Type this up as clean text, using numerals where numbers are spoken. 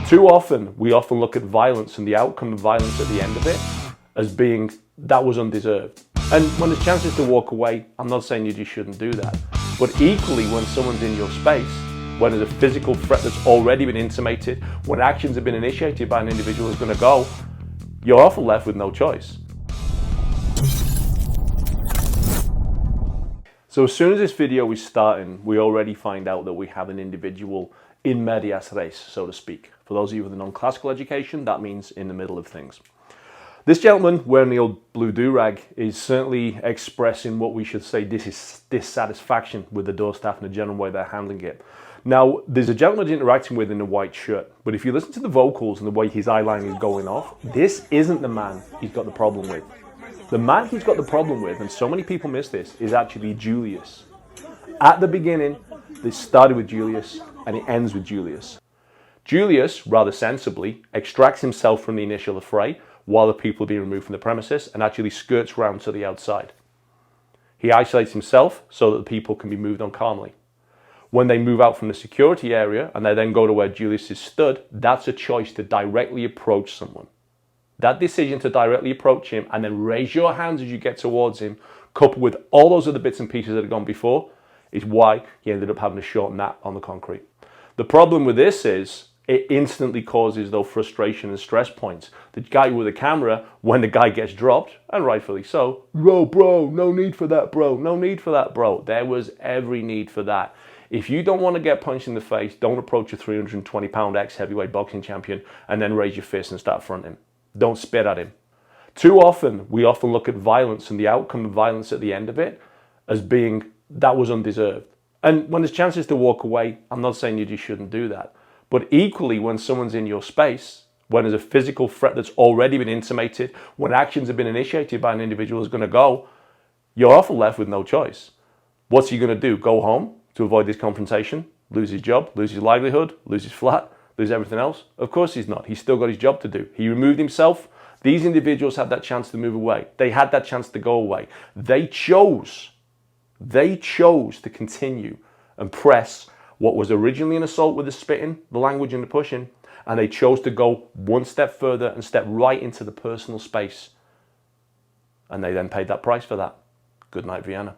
Too often, we often look at violence and the outcome of violence at the end of it as being, that was undeserved. And when there's chances to walk away, I'm not saying you just shouldn't do that. But equally, when someone's in your space, when there's a physical threat that's already been intimated, when actions have been initiated by an individual who's going to go, you're often left with no choice. So as soon as this video is starting, we already find out that we have an individual in medias res, so to speak. For those of you with a non-classical education, that means in the middle of things. This gentleman wearing the old blue do-rag is certainly expressing what we should say dissatisfaction with the door staff and the general way they're handling it. Now, there's a gentleman interacting with in a white shirt, but if you listen to the vocals and the way his eyeline is going off, this isn't the man he's got the problem with. The man he's got the problem with, and so many people miss this, is actually Julius. At the beginning, this started with Julius and it ends with Julius. Julius, rather sensibly, extracts himself from the initial affray while the people are being removed from the premises and actually skirts round to the outside. He isolates himself so that the people can be moved on calmly. When they move out from the security area and they then go to where Julius is stood, that's a choice to directly approach someone. That decision to directly approach him and then raise your hands as you get towards him, coupled with all those other bits and pieces that have gone before, is why he ended up having a short nap on the concrete. The problem with this is it instantly causes those frustration and stress points. The guy with the camera, when the guy gets dropped, and rightfully so, bro, no need for that, bro, no need for that, bro. There was every need for that. If you don't want to get punched in the face, don't approach a 320-pound ex-heavyweight boxing champion and then raise your fist and start fronting him. Don't spit at him. Too often, we often look at violence and the outcome of violence at the end of it as being, that was undeserved. And when there's chances to walk away, I'm not saying you just shouldn't do that. But equally, when someone's in your space, when there's a physical threat that's already been intimated, when actions have been initiated by an individual who's going to go, you're often left with no choice. What's he going to do? Go home to avoid this confrontation? Lose his job? Lose his livelihood? Lose his flat? Lose everything else? Of course he's not. He's still got his job to do. He removed himself. These individuals had that chance to move away. They had that chance to go away. They chose to continue and press what was originally an assault with the spitting, the language and the pushing, and they chose to go one step further and step right into the personal space. And they then paid that price for that. Good night, Vienna.